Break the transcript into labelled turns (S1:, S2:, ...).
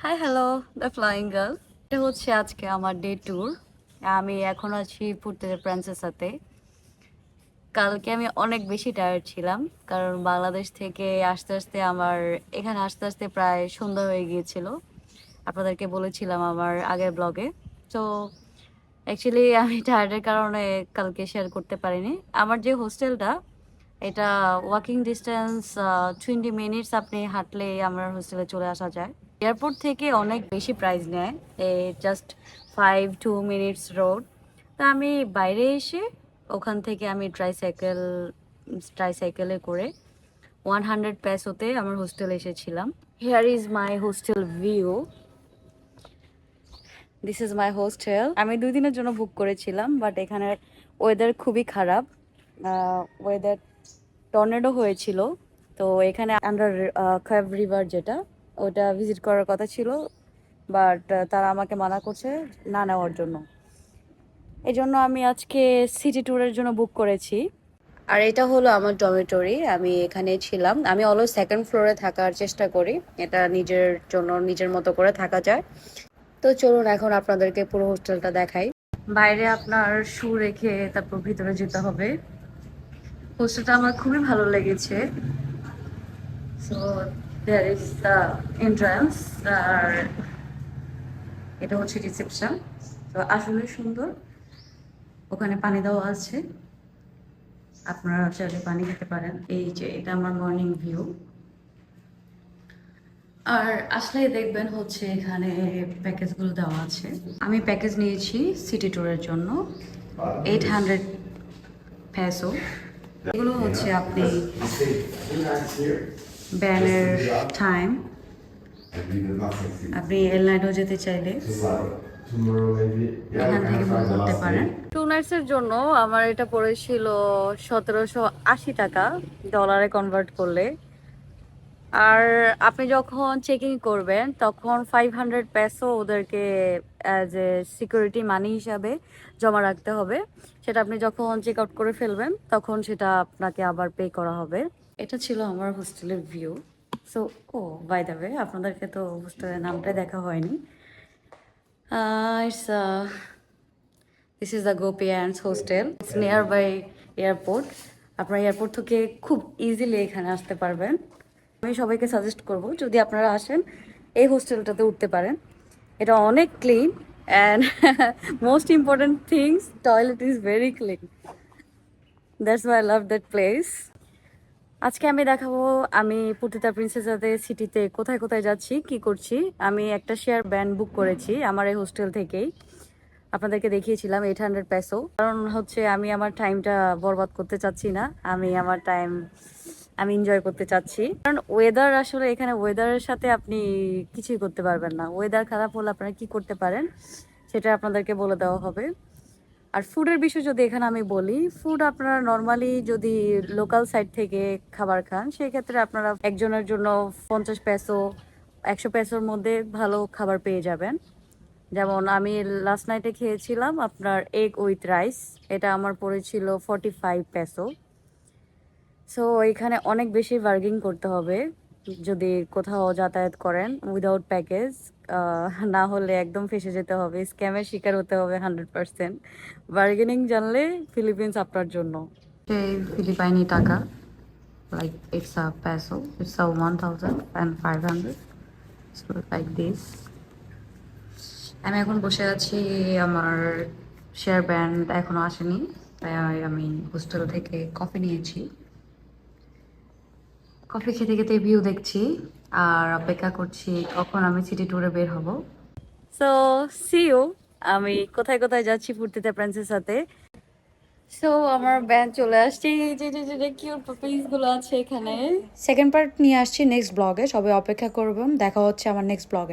S1: Hi hello the flying girl. এটা হচ্ছে আজকে আমার ডে ট্যুর। আমি এখন আছি পূর্তিতা প্রিন্সেসাতে। কালকে আমি অনেক বেশি টায়ার্ড ছিলাম, কারণ বাংলাদেশ থেকে আসতে আসতে আমার এখানে আসতে আসতে প্রায় সন্ধ্যা হয়ে গিয়েছিল। আপনাদেরকে বলেছিলাম আমার আগের ব্লগে। তো অ্যাকচুয়ালি আমি টায়ার্ডের কারণে কালকে শেয়ার করতে পারিনি। আমার যে হোস্টেলটা, এটা ওয়াকিং ডিস্টেন্স 20 মিনিটস আপনি হাঁটলেই আমার হোস্টেলে চলে আসা যায়। এয়ারপোর্ট থেকে অনেক বেশি প্রাইস নেয়, জাস্ট 5-2 মিনিটস রোড। তা আমি বাইরে এসে ওখান থেকে আমি ট্রাইসাইকেলে করে 100 পেসোতে আমার হোস্টেলে এসেছিলাম। Here is my hostel view. This is my hostel. আমি 2 দিনের জন্য বুক করেছিলাম, বাট এখানের ওয়েদার খুবই খারাপ। ওয়েদার টর্নেডো হয়েছিল, তো এখানে আন্ডার খাব রিভার যেটা, ওটা ভিজিট করার কথা ছিল, বাট তারা আমাকে মানা করছে না নেওয়ার জন্য। এই জন্য আমি আজকে সিটি ট্যুরের জন্য বুক করেছি। আর এটা হলো আমার ডরমিটরি। আমি এখানে ছিলাম। আমি অলওয়েজ সেকেন্ড ফ্লোরে থাকার চেষ্টা করি, এটা নিজের জন্য নিজের মতো করে থাকা যায়। তো চলুন এখন আপনাদেরকে পুরো হোস্টেলটা দেখাই। বাইরে আপনার শু রেখে তারপর ভিতরে যেতে হবে। হোস্টেলটা আমার খুবই ভালো লেগেছে। So there is the entrance, আর এটা হচ্ছে রিসেপশন। তো আসলে সুন্দর। ওখানে পানি দেওয়া আছে, আপনারা চাইলে পানি খেতে পারেন। এই যে এটা আমার মর্নিং ভিউ। আর আসলে দেখবেন হচ্ছে এখানে প্যাকেজগুলো দেওয়া আছে। আমি প্যাকেজ নিয়েছি সিটি ট্যুরের জন্য 800 পেসো। এগুলো হচ্ছে আপনি ব্যানের টাইম, আপনি এয়ারলাইনেও যেতে চাইলে এখান থেকে বুক করতে পারেন। 2 নাইটসের জন্য আমার এটা পড়েছিল 1780 টাকা, ডলারে কনভার্ট করলে। আর আপনি যখন চেকিং করবেন তখন 500 পেসো ওদেরকে অ্যাজ এ সিকিউরিটি মানি হিসাবে জমা রাখতে হবে। সেটা আপনি যখন চেক আউট করে ফেলবেন তখন সেটা আপনাকে আবার পে করা হবে। এটা ছিল আমার হোস্টেলের view. So by the way, আপনাদেরকে তো হোস্টেলের নামটা দেখা হয়নি। It's this is the Gopians hostel. It's nearby airport. আপনার এয়ারপোর্ট থেকে খুব ইজিলি এখানে আসতে পারবেন। আমি সবাইকে সাজেস্ট করব, যদি আপনারা আসেন এই হোস্টেলটাতে উঠতে পারেন। এটা অনেক clean and most important things, toilet is very clean. That's why I love that place. আজকে আমি দেখাবো আমি পতিতা প্রিন্সেসাতে সিটিতে কোথায় কোথায় যাচ্ছি, কি করছি। আমি একটা শেয়ার ব্যান্ড বুক করেছি আমার এই হোস্টেল থেকেই। আপনাদেরকে দেখিয়েছিলাম 800 পেসো। কারণ হচ্ছে আমি আমার টাইমটা বরবাদ করতে চাচ্ছি না, আমি আমার টাইম আমি এনজয় করতে চাচ্ছি। কারণ ওয়েদার, আসলে এখানে ওয়েদারের সাথে আপনি কিছুই করতে পারবেন না। ওয়েদার খারাপ হলে আপনারা কি করতে পারেন সেটা আপনাদেরকে বলে দেওয়া হবে। আর ফুডের বিষয় যদি এখানে আমি বলি, ফুড আপনারা নর্মালি যদি লোকাল সাইড থেকে খাবার খান, সেক্ষেত্রে আপনারা একজনের জন্য 50 পেসো 100 পেসোর মধ্যে ভালো খাবার পেয়ে যাবেন। যেমন আমি লাস্ট নাইটে খেয়েছিলাম আপনার এগ উইথ রাইস, এটা আমার পড়েছিল 45 পেসো। সো এখানে অনেক বেশি বার্গেনিং করতে হবে যদি কোথাও যাতায়াত করেন উইদাউট প্যাকেজ, না হলে একদম ফেসে যেতে হবে, স্ক্যামের শিকার হতে হবে 100%। বার্গেনিং জানলে ফিলিপিন্স আপনার জন্য। সেই ফিলিপাইনি টাকা, like it's a peso, it's a 1500, so like this. আমি এখন বসে আছি, আমার শেয়ার ব্যান্ড এখনো আসেনি, তাই আমি হোস্টেল থেকে কফি নিয়েছি। কফি খেতে খেতে ভিউ দেখছি আর অপেক্ষা করছি কখন আমি সিটি ট্যুরে বের হব। So see you. আমি কোথায় কোথায় যাচ্ছি পূর্তিতা প্রিন্সেস সাথে। সো আমার ব্যান্ড চলে আসছে, এই যে যে যে কিউট পাপিস গুলো আছে এখানে। সেকেন্ড পার্ট নিয়ে আসছি নেক্সট ব্লগে, সবাই অপেক্ষা করবেন। দেখা হচ্ছে আমার নেক্সট ব্লগে।